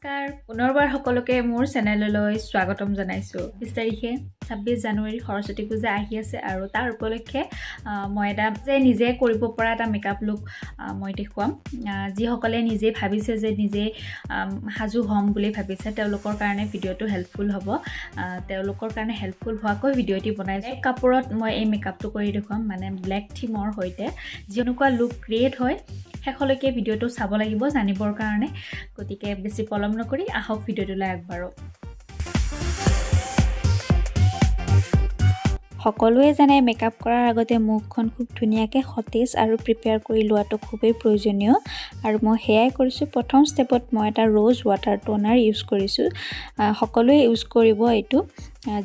নমস্কাৰ পুনৰবাৰ সকলোকে মোৰ চেনেললৈ স্বাগতম জনাইছো 20 তাৰিখে 26 জানুৱাৰী সৰস্বতী পূজা আহি আছে আৰু তাৰ উপলক্ষে মই এটা যে নিজে কৰিব পৰা এটা মেকআপ লুক মই দেখুৱাম যি সকলে নিজে ভাবিছে যে নিজে হাজু হম বুলি ভাবিছে তেওঁলোকৰ কাৰণে ভিডিওটো হেল্পফুল হ'ব তেওঁলোকৰ কাৰণে হেল্পফুল হোৱাকৈ ভিডিওটি বনাইছো কাপোৰত মই এই মেকআপটো কৰি দেখুৱাম মানে ব্ল্যাক থিমৰ হৈতে যেনেকুৱা লুক ক্ৰিয়েট হয় হেখলৈকে ভিডিওটো চাব লাগিব জানিবৰ কাৰণে গতিকে বেছি পলম নকৰি আহক ভিডিওটোলৈ আগবাঢ়ো সকলোৱে জানে মেকআপ কৰাৰ আগতে মুখখন খুব ধুনীয়াকৈ সতেজ আৰু প্ৰিপেয়াৰ কৰি লোৱাটো খুবেই প্ৰয়োজনীয় আৰু মই হেয়াই কৰিছো প্ৰথম ষ্টেপত মই এটা ৰ'জ ৱাটাৰ টোনাৰ ইউজ কৰিছো সকলোৱে ইউজ কৰিব এটো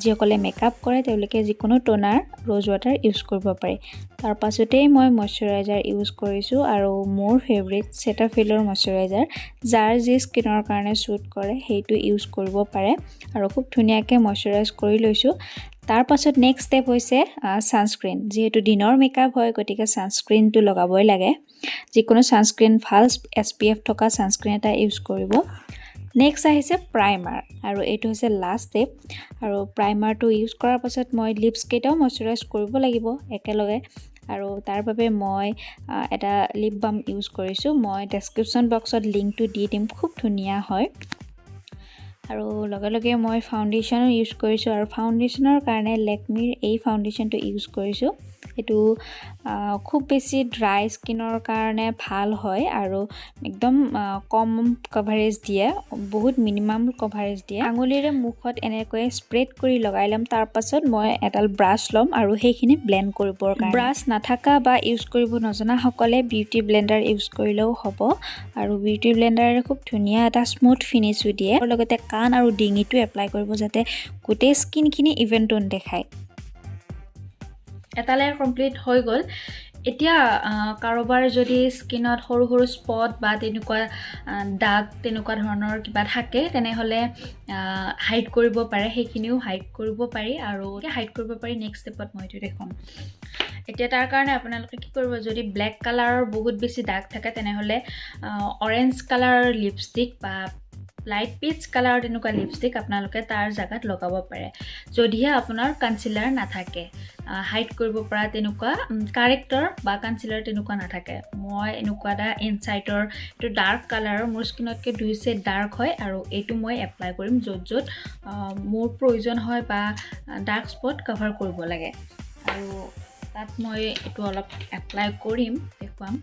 যিসকলে মেকআপ কৰে তেওঁলোকে যিকোনো টোনাৰ ৰ'জ ৱাটাৰ ইউজ কৰিব পাৰে তাৰ পাছতেই মই ময়শ্চাৰাইজাৰ ইউজ কৰিছো আৰু মোৰ ফেভাৰিট সেটাফিলৰ ময়শ্চাৰাইজাৰ যাৰ যি স্কিনৰ কাৰণে সুট কৰে সেইটো ইউজ কৰিব পাৰে আৰু খুব ধুনীয়াকৈ ময়শ্চাৰাইজ কৰি লৈছো তাৰ পাছত নেক্সট ষ্টেপ হৈছে সানস্ক্ৰিন যেহেতু দিনৰ মেকআপ হয় গতিকে সানস্ক্ৰিনটো লগাবই লাগে যিকোনো সানস্ক্ৰিন ভাল SPF থকা সানস্ক্ৰিন এটা ইউজ কৰিব নেক্সট আহিছে প্ৰাইমাৰ আৰু এইটো হৈছে লাষ্ট ষ্টেপ আৰু প্ৰাইমাৰটো ইউজ কৰাৰ পাছত মই লিপছ কেইটাও ময়শ্চাৰাইজ কৰিব লাগিব একেলগে আৰু তাৰ বাবে মই এটা লিপ বাম ইউজ কৰিছো মই ডেসক্ৰিপচন বক্সত লিংকটো দি দিম খুব ধুনীয়া হয় আৰু লগে লগে মই ফাউন্ডেশনো ইউজ কৰিছো আৰু ফাউন্ডেশনৰ কাৰণে লেকমিৰ এই ফাউন্ডেশনটো ইউজ কৰিছো এটো খুব বেছি ড্ৰাই স্কিনৰ কাৰণে ভাল হয় আৰু একদম কম কভাৰেজ দিয়ে বহুত মিনিমাম কভাৰেজ দিয়ে আঙুলিৰে মুখত এনেকৈ স্প্ৰেড কৰি লগাই লম তাৰ পাছত মই এডাল ব্ৰাশ লম আৰু সেইখিনি ব্লেন্ড কৰিবৰ কাৰণে ব্ৰাশ নাথাকা বা ইউজ কৰিব নজনা সকলে বিউটি ব্লেন্ডাৰ ইউজ কৰিলেও হ'ব আৰু বিউটি ব্লেন্ডাৰে খুব ধুনীয়া এটা স্মুথ ফিনিশ দিয়ে আৰু লগতে কান আৰু ডিঙিটো এপ্লাই কৰিব যাতে গোটেই স্কিনখিনি ইভেন টোন দেখায় এটা লেয়াৰ কমপ্লিট হৈ গল এতিয়া কাৰোবাৰ যদি স্কিনত সৰু সৰু স্পট বা তেনেকুৱা দাগ তেনেকুৱা ধৰণৰ কিবা থাকে তেনেহলে হাইড কৰিব পাৰে সেইখিনিও হাইড কৰিব পাৰি আৰু হাইড কৰিব পাৰি নেক্সট ষ্টেপত মই এইটো দেখুৱাম এতিয়া তাৰ কাৰণে আপোনালোকে কি কৰিব যদি ব্ল্যাক কালাৰৰ বহুত বেছি দাগ থাকে তেনেহলে অৰেঞ্জ কালাৰৰ লিপষ্টিক বা লাইট পিচ কালাৰ তেনেকুৱা লিপষ্টিক আপোনালোকে তাৰ জাগাত লগাব পাৰে যদিহে আপোনাৰ কনসিলাৰ নাথাকে হাইড কৰিব পৰা তেনেকুৱা কাৰেক্টৰ বা কনসিলাৰ তেনেকুৱা নাথাকে মই এনেকুৱা এটা ইনসাইটৰ এটো ডাৰ্ক কালাৰৰ মোৰ স্কিনতকে দুই শেড ডাৰ্ক হয় আৰু এটো মই এপ্লাই কৰিম যত মোৰ প্ৰয়োজন হয় বা ডাৰ্ক স্পট কভাৰ কৰিব লাগে আৰু তাত মই এটো অলপ এপ্লাই কৰিম দেখুৱাম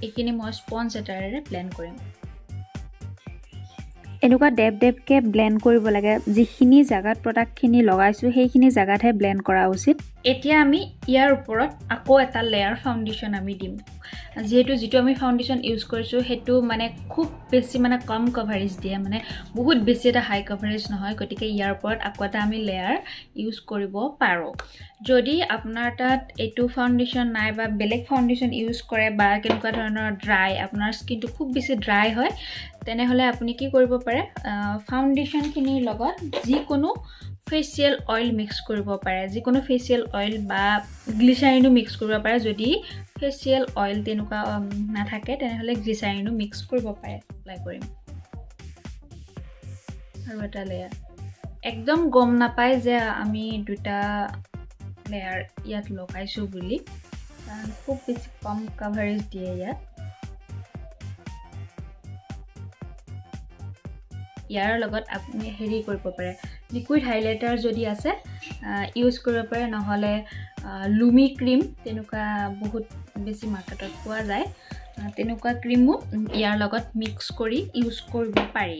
এইখিনি মই স্পঞ্জ এটাৰে ব্লেন্ড কৰিম এনেকুৱা ডেপ ব্লেন্ড কৰিব লাগে যিখিনি জাগাত প্ৰডাক্টখিনি লগাইছো সেইখিনি জাগাতহে ব্লেন্ড কৰা উচিত এতিয়া আমি ইয়াৰ ওপৰত আকৌ এটা লেয়াৰ ফাউন্ডেশন আমি দিম যেটো আমি ফাউন্ডেশন ইউজ কৰিছো হেতু মানে খুব বেছি মানে কম কভাৰেজ দিয়ে মানে বহুত বেছি এটা হাই কভাৰেজ নহয় গতিকে ইয়াৰ ওপৰত আকৌ এটা আমি লেয়াৰ ইউজ কৰিব পাৰো যদি আপোনাৰ তাত এটো ফাউন্ডেশন নাই বা বেলেগ ফাউন্ডেশন ইউজ কৰে বা কেনেকুৱা ধৰণৰ ড্ৰাই আপোনাৰ স্কিনটো খুব বেছি ড্ৰাই হয় তেনেহলে আপুনি কি কৰিব পাৰে ফাউন্ডেশন খিনিৰ লগত যিকোনো ফেচিয়েল অইল মিক্স কৰিব পাৰে যিকোনো ফেচিয়েল অইল বা গ্লিচাৰিনো মিক্স কৰিব পাৰে যদি ফেচিয়েল অইল তেনেকুৱা নাথাকে তেনেহলে গ্লিচাৰিনো মিক্স কৰিব পাৰে এপ্লাই কৰিম আৰু এটা লেয়াৰ একদম গম নাপায় যে আমি দুটা লেয়াৰ ইয়াত লগাইছো বুলি কাৰণ খুব বেছি কম কভাৰেজ দিয়ে ইয়াৰ লগত আপুনি হেৰি কৰিব পাৰে লিকুইড হাইলাইটাৰ যদি আছে ইউজ কৰিব পাৰে নহলে লুমি ক্ৰীম তেনেকুৱা বহুত বেছি মাৰ্কেটত পোৱা যায় তেনেকুৱা ক্ৰীমও ইয়াৰ লগত মিক্স কৰি ইউজ কৰিব পাৰি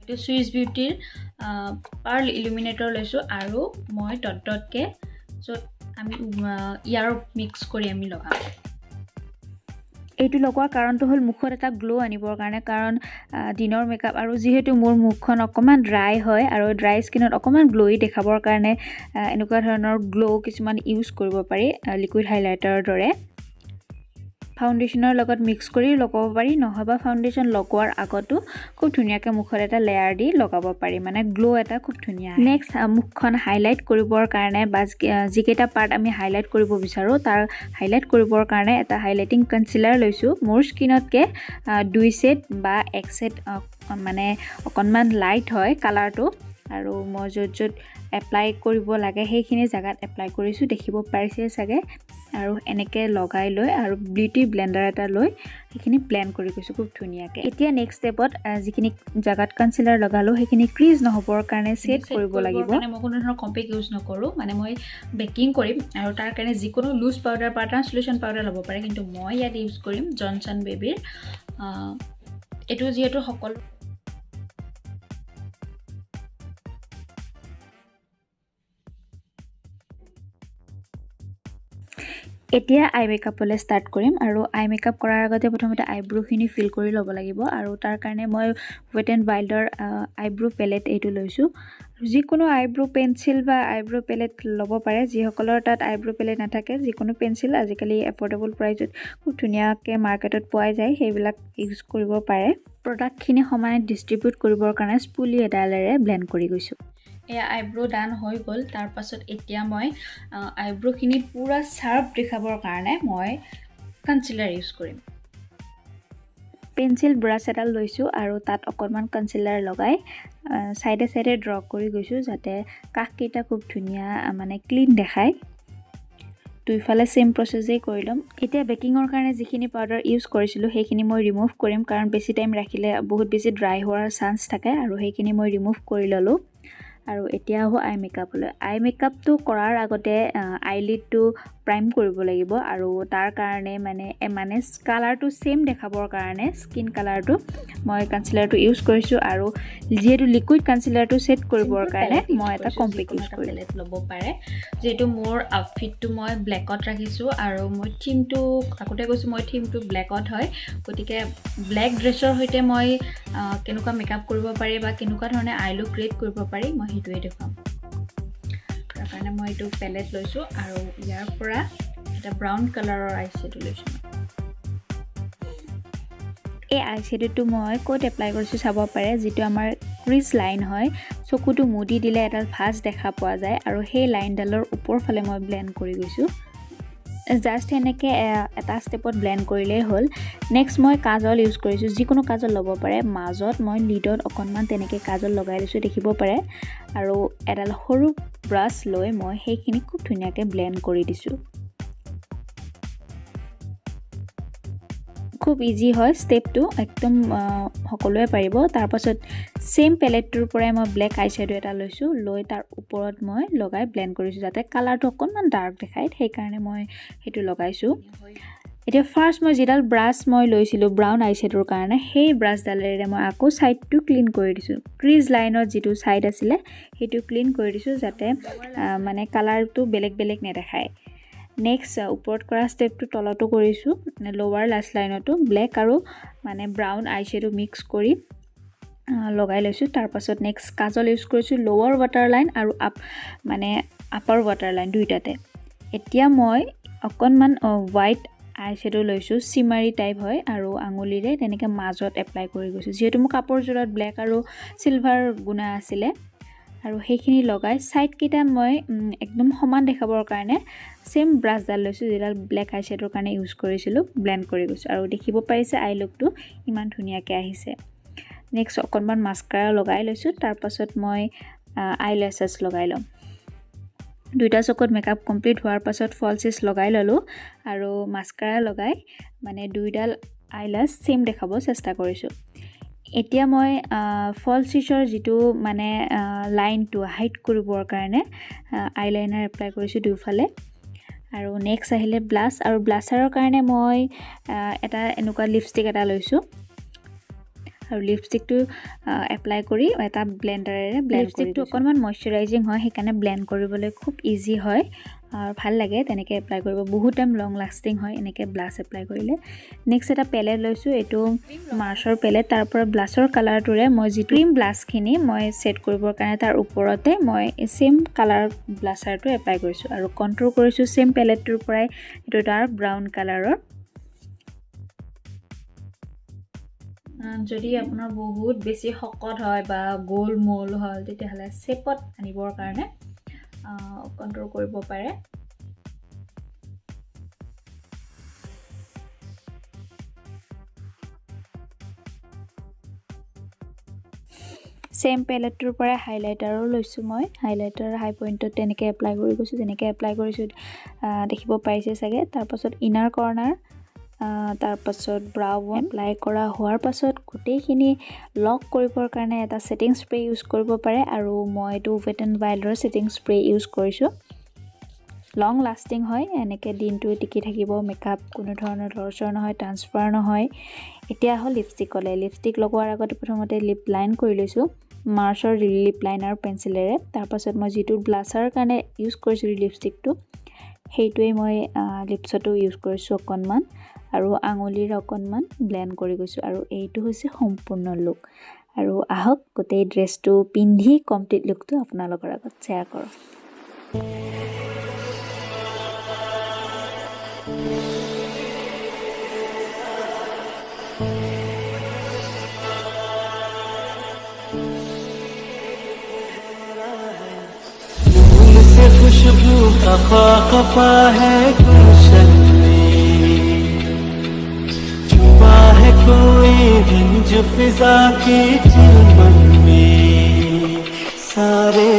এটো সুইস বিউটিৰ পাৰ্ল ইলুমিনেটৰ লৈছো আৰু মই ডটকে যত আমি ইয়াৰ মিক্স কৰি আমি লগাম এইটো লগোৱাৰ কাৰণটো হল মুখত এটা গ্লো আনিবৰ কাৰণে কাৰণ দিনৰ মেকআপ আৰু যেহেতু মোৰ মুখখন অকমান ড্ৰাই হয় আৰু ড্ৰাই স্কিনত অকমান গ্লোই দেখাবৰ কাৰণে এনেকুৱা ধৰণৰ গ্লো কিছুমান ইউজ কৰিব পাৰি লিকুইড হাইলাইটাৰৰ দৰে ফাউণ্ডেশ্যনৰ লগত মিক্স কৰি লগাব পাৰি নহবা ফাউণ্ডেশ্যন লগোৱাৰ আগতো খুব ধুনীয়াকৈ মুখত এটা লেয়াৰ দি লগাব পাৰি মানে গ্লো এটা খুব ধুনীয়া নেক্সট মুখখন হাইলাইট কৰিবৰ কাৰণে বা যিকেইটা পাৰ্ট আমি হাইলাইট কৰিব বিচাৰোঁ তাৰ হাইলাইট কৰিবৰ কাৰণে এটা হাইলাইটিং কনচিলাৰ লৈছোঁ মোৰ স্কিনতকৈ 2 ছেট বা 1 ছেট মানে অকণমান লাইট হয় কালাৰটো আৰু মই য'ত এপ্লাই কৰিব লাগে সেইখিনি জাগাত এপ্লাই কৰিছোঁ দেখিব পাৰিছে চাগে আৰু এনেকৈ লগাই লৈ আৰু বিউটি ব্লেন্ডাৰ এটা লৈ সেইখিনি ব্লেন্ড কৰি গৈছোঁ খুব ধুনীয়াকৈ এতিয়া নেক্সট ষ্টেপত যিখিনি জাগাত কনচিলাৰ লগালোঁ সেইখিনি ক্ৰিজ নহ'বৰ কাৰণে সেট কৰিব লাগিব মানে মই কোনো ধৰণৰ কম্পেক্ট ইউজ নকৰোঁ মানে মই বেকিং কৰিম আৰু তাৰ কাৰণে যিকোনো লুজ পাউডাৰ বা ট্ৰান্সলুচেণ্ট পাউডাৰ ল'ব পাৰে কিন্তু মই ইয়াত ইউজ কৰিম জনছন বেবীৰ এইটো যিহেতু সকলো এতিয়া আই মেকআপলৈ ষ্টাৰ্ট কৰিম আৰু আই মেকআপ কৰাৰ আগতে প্ৰথমতে আইব্ৰোখিনি ফিল কৰি ল'ব লাগিব আৰু তাৰ কাৰণে মই ৱেট এণ্ড ৱাইল্ডৰ আইব্ৰো পেলেট এইটো লৈছোঁ যিকোনো আইব্ৰো পেঞ্চিল বা আইব্ৰো পেলেট ল'ব পাৰে যিসকলৰ তাত আইব্ৰো পেলেট নাথাকে যিকোনো পেঞ্চিল আজিকালি এফৰ্ডেবল প্ৰাইচত খুব ধুনীয়াকৈ মাৰ্কেটত পোৱা যায় সেইবিলাক ইউজ কৰিব পাৰে প্ৰডাক্টখিনি সমানে ডিষ্ট্ৰিবিউট কৰিবৰ কাৰণে স্পুলি এডালেৰে ব্লেণ্ড কৰি গৈছোঁ এয়া আইব্ৰো ডান হৈ গ'ল তাৰ পাছত এতিয়া মই আইব্ৰোখিনি পুৰা শাৰ্প দেখাবৰ কাৰণে মই কনচিলাৰ ইউজ কৰিম পেঞ্চিল ব্ৰাছ এডাল লৈছোঁ আৰু তাত অকণমান কনচিলাৰ লগাই সাইডে সাইডে ড্ৰ কৰি গৈছোঁ যাতে কাষকেইটা খুব ধুনীয়া মানে ক্লিন দেখায় দুইফালে সেম প্ৰসেসেই কৰি ল'ম এতিয়া বেকিঙৰ কাৰণে যিখিনি পাউডাৰ ইউজ কৰিছিলোঁ সেইখিনি মই ৰিমুভ কৰিম কাৰণ বেছি টাইম ৰাখিলে বহুত বেছি ড্ৰাই হোৱাৰ চান্স থাকে আৰু সেইখিনি মই ৰিমুভ কৰি ল'লোঁ আৰু এতিয়া আহো আই মেকআপলৈ আই মেকআপটো কৰাৰ আগতে আইলিডটো প্ৰাইম কৰিব লাগিব আৰু তাৰ কাৰণে মানে কালাৰটো সেম দেখাবৰ কাৰণে স্কিন কালাৰটো মই কনচিলাৰটো ইউজ কৰিছোঁ আৰু যেহেতু লিকুইড কনচিলাৰটো সেট কৰিবৰ কাৰণে মই এটা কম্পেক্ট ইউজ কৰি ল'ব পাৰে যেহেতু মোৰ আউটফিটটো মই ব্লেকত ৰাখিছোঁ আৰু মই থিমটো আগতে কৈছোঁ মই থিমটো ব্লেকত হয় গতিকে ব্লেক ড্ৰেছৰ সৈতে মই কেনেকুৱা মেকআপ কৰিব পাৰি বা কেনেকুৱা ধৰণে আই লুক ক্ৰিয়েট কৰিব পাৰি মই সেইটোৱে দেখাম তাৰ কাৰণে মই এইটো পেলেট লৈছোঁ আৰু ইয়াৰ পৰা এটা ব্ৰাউন কালাৰৰ আই শ্বেডো লৈছোঁ এই আই শ্বেডোটো মই ক'ত এপ্লাই কৰিছোঁ চাব পাৰে যিটো আমাৰ ক্ৰিজ লাইন হয় চকুটো মুদি দিলে এডাল ভাঁজ দেখা পোৱা যায় আৰু সেই লাইনডালৰ ওপৰ ফালে মই ব্লেণ্ড কৰি গৈছোঁ জাষ্ট এনেকৈ এটা ষ্টেপত ব্লেণ্ড কৰিলেই হ'ল নেক্সট মই কাজল ইউজ কৰিছোঁ যিকোনো কাজল ল'ব পাৰে মাজত মই লিডত অকণমান তেনেকৈ কাজল লগাই লৈছোঁ দেখিব পাৰে আৰু এডাল সৰু ব্ৰাছ লৈ মই সেইখিনি খুব ধুনীয়াকৈ ব্লেণ্ড কৰি দিছোঁ খুব ইজি হয় ষ্টেপটো একদম সকলোৱে পাৰিব তাৰ পাছত সেম পেলেটটোৰ পৰাই মই ব্লেক আই শ্বেডো এটা লৈছোঁ লৈ তাৰ ওপৰত মই লগাই ব্লেণ্ড কৰিছোঁ যাতে কালাৰটো অকণমান ডাৰ্ক দেখায় সেইকাৰণে মই সেইটো লগাইছোঁ এতিয়া ফাৰ্ষ্ট মই যিডাল ব্ৰাছ মই লৈছিলোঁ ব্ৰাউন আই শ্বেডোৰ কাৰণে সেই ব্ৰাছডালেৰে মই আকৌ ছাইডটো ক্লিন কৰি দিছোঁ ক্ৰিজ লাইনত যিটো ছাইড আছিলে সেইটো ক্লিন কৰি দিছোঁ যাতে মানে কালাৰটো বেলেগ বেলেগ নেদেখায় নেক্সট ওপৰত কৰা ষ্টেপটো তলতো কৰিছোঁ লোৱাৰ লাষ্ট লাইনতো ব্লেক আৰু মানে ব্ৰাউন আই শ্বেডো মিক্স কৰি লগাই লৈছোঁ তাৰ পাছত নেক্সট কাজল ইউজ কৰিছোঁ লোৱাৰ ৱাটাৰ লাইন আৰু আপাৰ ৱাটাৰ লাইন দুইটাতে এতিয়া মই অকণমান হোৱাইট আই শ্বেডো লৈছোঁ চিমাৰী টাইপ হয় আৰু আঙুলিৰে তেনেকৈ মাজত এপ্লাই কৰি গৈছোঁ যিহেতু মোৰ কাপোৰযোৰত ব্লেক আৰু চিলভাৰ গুণা আছিলে আৰু সেইখিনি লগাই সাইডকেইটা মই একদম সমান দেখাবৰ কাৰণে সেম ব্ৰাছডাল লৈছোঁ যিডাল ব্লেক আই শ্বেডোৰ কাৰণে ইউজ কৰিছিলোঁ ব্লেণ্ড কৰি গৈছোঁ আৰু দেখিব পাৰিছে আই লুকটো ইমান ধুনীয়াকৈ আহিছে নেক্সট অকণমান মাস্কাৰা লগাই লৈছোঁ তাৰ পাছত মই আই লেছেছ লগাই ল'ম দুইটা চকুত মেকআপ কমপ্লিট হোৱাৰ পাছত ফলচিছ লগাই ল'লোঁ আৰু মাস্কাৰা লগাই মানে দুইডাল আইলাছ সেম দেখাব চেষ্টা কৰিছোঁ এতিয়া মই ফলচিছৰ যিটো মানে লাইনটো হাইড কৰিবৰ কাৰণে আইলাইনাৰ এপ্লাই কৰিছোঁ দুইফালে আৰু নেক্সট আহিলে ব্লাছ আৰু ব্লাছাৰৰ কাৰণে মই এটা এনেকুৱা লিপষ্টিক এটা লৈছোঁ আৰু লিপষ্টিকটো এপ্লাই কৰি এটা ব্লেন্ডাৰেৰে ব্লেন্ড কৰি লিপষ্টিকটো অকণমান ময়শ্চাৰাইজিং হয় সেইকাৰণে ব্লেন্ড কৰিবলৈ খুব ইজি হয় আৰু ভাল লাগে তেনেকৈ এপ্লাই কৰিব বহুত টাইম লং লাষ্টিং হয় এনেকৈ ব্লাছ এপ্লাই কৰিলে নেক্সট এটা পেলেট লৈছোঁ এইটো মাৰ্চৰ পেলেট তাৰ পৰা ব্লাছৰ কালাৰটোৰে মই যি ক্ৰীম ব্লাছখিনি মই ছেট কৰিবৰ কাৰণে তাৰ ওপৰতে মই সেম কালাৰ ব্লাছাৰটো এপ্লাই কৰিছোঁ আৰু কণ্ট্ৰল কৰিছোঁ সেম পেলেটটোৰ পৰাই এইটো ডাৰ্ক ব্ৰাউন কালাৰৰ যদি আপোনাৰ বহুত বেছি শকত হয় বা গোল মোল হয় তেতিয়াহ'লে শেপত আনিবৰ কাৰণে কন্ট্ৰোল কৰিব পাৰে सेम पेलेटটোৰ পৰা হাইলাইটাৰো লৈছো মই হাইলাইটাৰ হাই পইণ্টত তেনেকৈ এপ্লাই কৰি গৈছো যেনেকৈ এপ্লাই কৰিছো দেখিব পাইছে চাগে তাৰ পাছত ইনাৰ কৰ্নাৰ তাৰ পাছত ব্ৰাউ এপ্লাই কৰা হোৱাৰ পাছত গোটেইখিনি লক কৰিবৰ কাৰণে এটা সেটিং স্প্ৰে ইউজ কৰিব পাৰে আৰু মই এইটো ৱেট এণ্ড ৱাইল্ডৰ সেটিং স্প্ৰে ইউজ কৰিছো লং লাষ্টিং হয় এনেকৈ দিনটো টিকি থাকিব মেকআপ কোনো ধৰণৰ লৰচৰ নহয় ট্ৰান্সফাৰ নহয় এতিয়া হ'ল লিপষ্টিক লগোৱাৰ আগতে প্ৰথমতে লিপ লাইন কৰি লৈছো মাৰ্চৰ লিপ লাইনাৰ পেন্সিলেৰে তাৰ পাছত মই যেটো ব্লাছাৰ কাৰণে ইউজ কৰিছো লিপষ্টিকটো হেইটোৱে মই লিপছটো ইউজ কৰিছো অকনমান আৰু আঙুলিৰ অকনমান ব্লেন্ড কৰি গৈছো আৰু এইটো হৈছে সম্পূৰ্ণ লুক আৰু আহক গোটেই ড্ৰেছটো পিন্ধি কমপ্লিট লুকটো আপোনালোকৰ আগত শেয়াৰ কৰো खुशबू खफा खफा है गुलशन में छुपा है कोई रंज फिजा के चिलमन में सारे